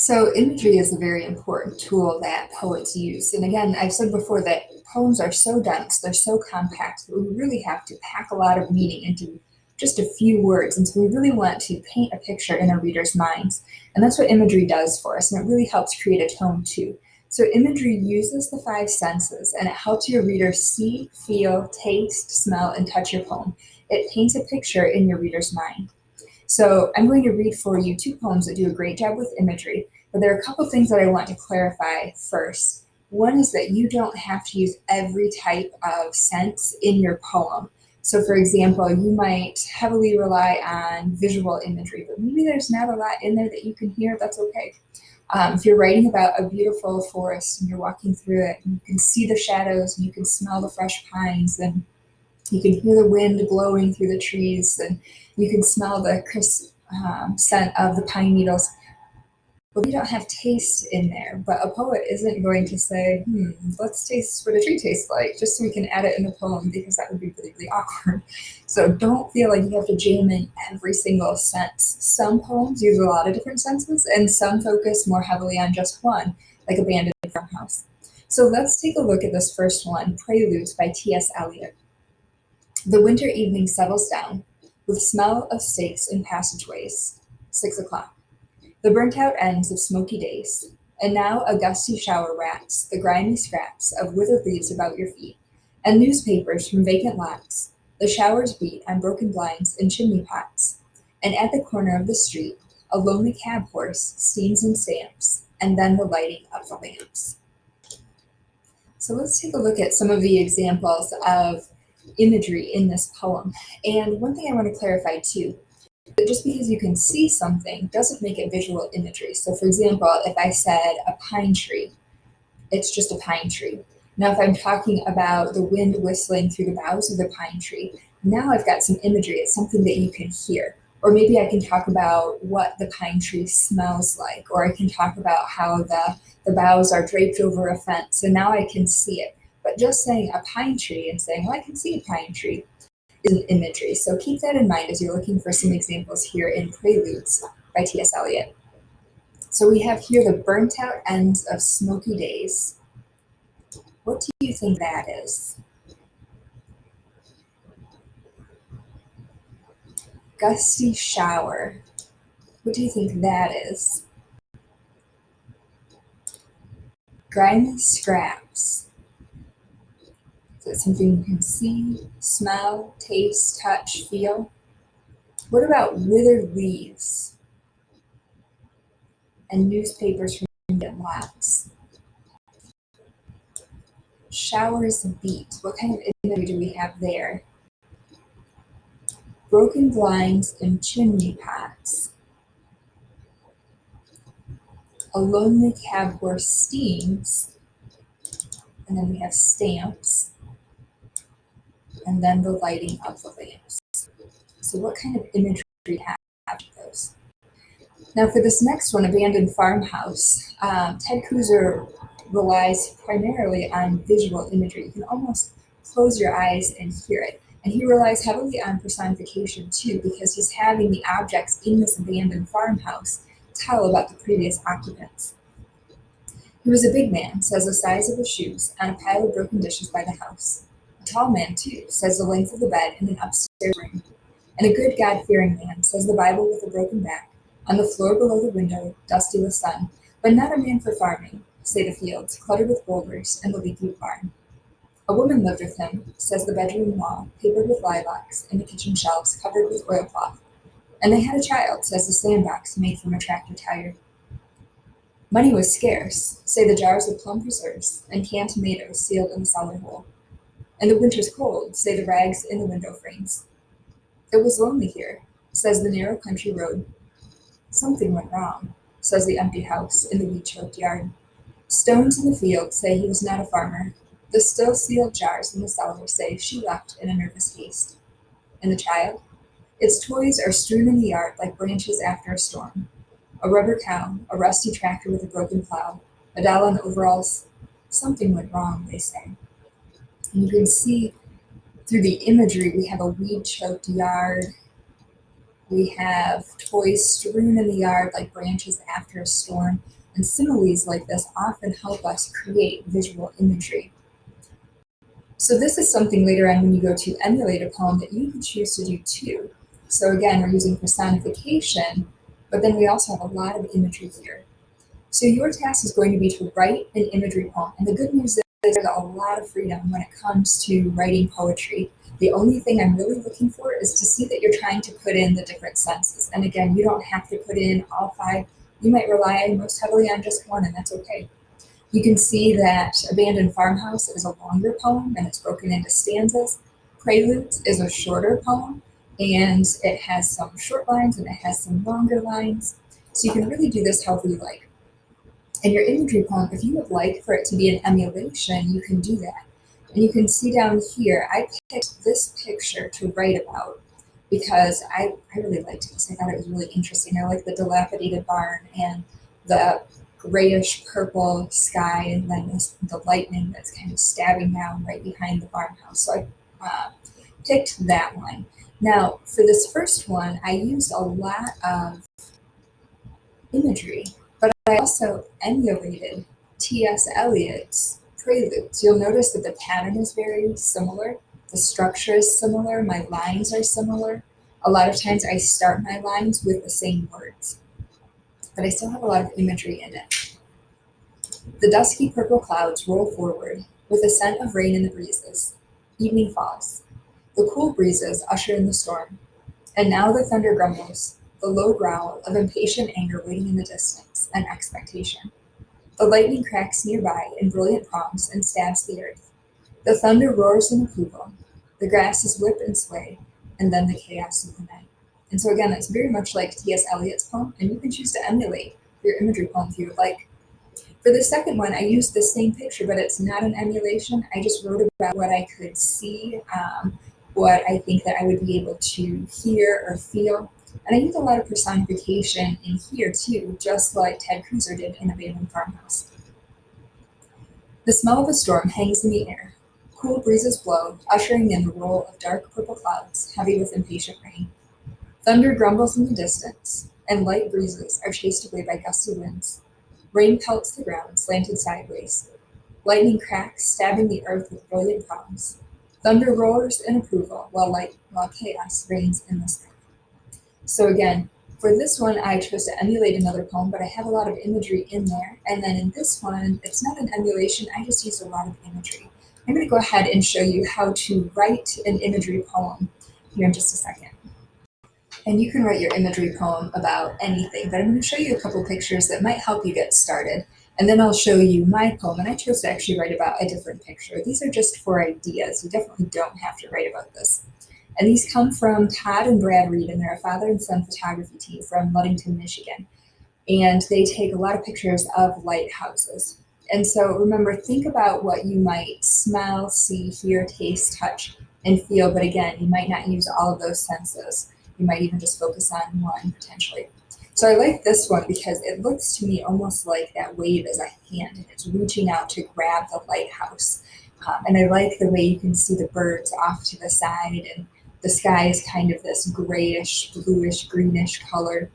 So imagery is a very important tool that poets use. And again, I've said before that poems are so dense, they're so compact that we really have to pack a lot of meaning into just a few words. And so we really want to paint a picture in our readers' minds. And that's what imagery does for us. And it really helps create a tone too. So imagery uses the five senses and it helps your reader see, feel, taste, smell, and touch your poem. It paints a picture in your reader's mind. So I'm going to read for you two poems that do a great job with imagery, but there are a couple things that I want to clarify first. One is that you don't have to use every type of sense in your poem. So for example, you might heavily rely on visual imagery, but maybe there's not a lot in there that you can hear, that's okay. If you're writing about a beautiful forest and you're walking through it, and you can see the shadows and you can smell the fresh pines, and you can hear the wind blowing through the trees, and you can smell the crisp scent of the pine needles. But we don't have taste in there. But a poet isn't going to say, let's taste what a tree tastes like, just so we can add it in the poem, because that would be really, really awkward. So don't feel like you have to jam in every single sense. Some poems use a lot of different senses, and some focus more heavily on just one, like Abandoned Farmhouse. So let's take a look at this first one, Preludes by T.S. Eliot. The winter evening settles down, with smell of steaks in passageways. 6 o'clock. The burnt-out ends of smoky days, and now a gusty shower rats the grimy scraps of withered leaves about your feet, and newspapers from vacant lots. The showers beat on broken blinds and chimney pots, and at the corner of the street, a lonely cab horse steams and stamps, and then the lighting of the lamps. So let's take a look at some of the examples of imagery in this poem. And one thing I want to clarify too, just because you can see something doesn't make it visual imagery. So for example, if I said a pine tree, it's just a pine tree. Now if I'm talking about the wind whistling through the boughs of the pine tree, now I've got some imagery. It's something that you can hear. Or maybe I can talk about what the pine tree smells like, or I can talk about how the boughs are draped over a fence, and now I can see it. But just saying a pine tree and saying, well, I can see a pine tree, is an imagery. So keep that in mind as you're looking for some examples here in Preludes by T.S. Eliot. So we have here the burnt out ends of smoky days. What do you think that is? Gusty shower. What do you think that is? Grimy scraps. Is it something you can see, smell, taste, touch, feel? What about withered leaves and newspapers from vacant lots? Showers beat. What kind of imagery do we have there? Broken blinds and chimney pots. A lonely cab horse steams. And then we have stamps. And then the lighting of the lamps. So what kind of imagery do we have those? Now for this next one, Abandoned Farmhouse, Ted Kooser relies primarily on visual imagery. You can almost close your eyes and hear it. And he relies heavily on personification too, because he's having the objects in this abandoned farmhouse tell about the previous occupants. He was a big man, says the size of his shoes, on a pile of broken dishes by the house. A tall man too, says the length of the bed in an upstairs room. And a good God-fearing man, says the Bible with a broken back, on the floor below the window, dusty with sun, but not a man for farming, say the fields, cluttered with boulders, and the leaky barn. A woman lived with him, says the bedroom wall, papered with lilacs, and the kitchen shelves covered with oilcloth. And they had a child, says the sandbox made from a tractor tire. Money was scarce, say the jars of plum preserves, and canned tomatoes sealed in the cellar hole. And the winter's cold, say the rags in the window frames. It was lonely here, says the narrow country road. Something went wrong, says the empty house in the weed-choked yard. Stones in the field say he was not a farmer. The still sealed jars in the cellar say she left in a nervous haste. And the child? Its toys are strewn in the yard like branches after a storm. A rubber cow, a rusty tractor with a broken plow, a doll in overalls. Something went wrong, they say. And you can see through the imagery, we have a weed-choked yard, We have toys strewn in the yard like branches after a storm, and similes like this often help us create visual imagery. So this is something later on when you go to emulate a poem that you can choose to do too. So again, we're using personification, but then we also have a lot of imagery here. So your task is going to be to write an imagery poem. And the good news is there's a lot of freedom when it comes to writing poetry. The only thing I'm really looking for is to see that you're trying to put in the different senses. And again, you don't have to put in all five. You might rely most heavily on just one, and that's okay. You can see that Abandoned Farmhouse is a longer poem and it's broken into stanzas. Preludes is a shorter poem and it has some short lines and it has some longer lines. So you can really do this however you like. And your imagery poem, if you would like for it to be an emulation, you can do that. And you can see down here, I picked this picture to write about because I really liked this. I thought it was really interesting. I like the dilapidated barn and the grayish purple sky and then the lightning that's kind of stabbing down right behind the farmhouse. So I picked that one. Now, for this first one, I used a lot of imagery, but I also emulated T.S. Eliot's Preludes. You'll notice that the pattern is very similar. The structure is similar. My lines are similar. A lot of times I start my lines with the same words, but I still have a lot of imagery in it. The dusky purple clouds roll forward with a scent of rain in the breezes. Evening falls. The cool breezes usher in the storm. And now the thunder grumbles, the low growl of impatient anger waiting in the distance, and expectation. The lightning cracks nearby in brilliant palms and stabs the earth. The thunder roars in approval. The grasses whip and sway, and then the chaos of the night. And so again, that's very much like T.S. Eliot's poem, and you can choose to emulate your imagery poem if you would like. For the second one, I used the same picture, but it's not an emulation. I just wrote about what I could see, what I think that I would be able to hear or feel. And I use a lot of personification in here too, just like Ted Cruz did in Abandoned Farmhouse. The smell of a storm hangs in the air. Cool breezes blow, ushering in the roll of dark purple clouds, heavy with impatient rain. Thunder grumbles in the distance, and light breezes are chased away by gusty winds. Rain pelts the ground, slanted sideways. Lightning cracks, stabbing the earth with brilliant palms. Thunder roars in approval, while chaos reigns in the sky. So again, for this one, I chose to emulate another poem, but I have a lot of imagery in there. And then in this one, it's not an emulation, I just used a lot of imagery. I'm going to go ahead and show you how to write an imagery poem here in just a second. And you can write your imagery poem about anything, but I'm going to show you a couple pictures that might help you get started. And then I'll show you my poem, and I chose to actually write about a different picture. These are just for ideas. You definitely don't have to write about this. And these come from Todd and Brad Reed, and they're a father and son photography team from Ludington, Michigan. And they take a lot of pictures of lighthouses. And so remember, think about what you might smell, see, hear, taste, touch, and feel. But again, you might not use all of those senses. You might even just focus on one potentially. So I like this one because it looks to me almost like that wave is a hand and it's reaching out to grab the lighthouse. And I like the way you can see the birds off to the side and the sky is kind of this grayish, bluish, greenish color.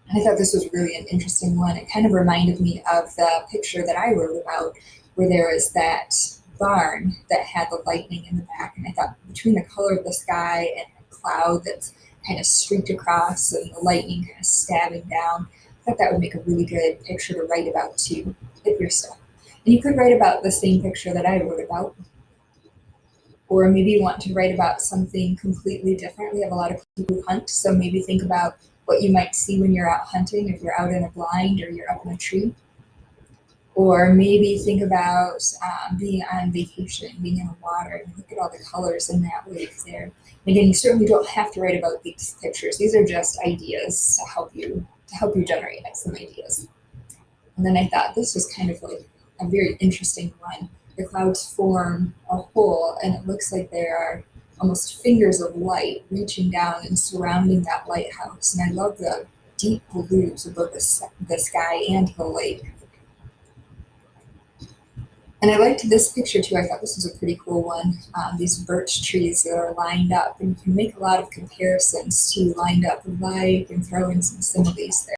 And I thought this was really an interesting one. It kind of reminded me of the picture that I wrote about where there was that barn that had the lightning in the back. And I thought between the color of the sky and the cloud that's kind of streaked across and the lightning kind of stabbing down, I thought that would make a really good picture to write about too, if you're stuck. And you could write about the same picture that I wrote about. Or maybe you want to write about something completely different. We have a lot of people who hunt, so maybe think about what you might see when you're out hunting, if you're out in a blind or you're up in a tree. Or maybe think about being on vacation, being in the water, and look at all the colors in that wave there. And again, you certainly don't have to write about these pictures. These are just ideas to help you generate some ideas. And then I thought this was kind of like a very interesting one. The clouds form a hole, and it looks like there are almost fingers of light reaching down and surrounding that lighthouse. And I love the deep blues of both the sky and the lake. And I liked this picture too. I thought this was a pretty cool one. These birch trees that are lined up, and you can make a lot of comparisons to lined up like and throw in some similes there.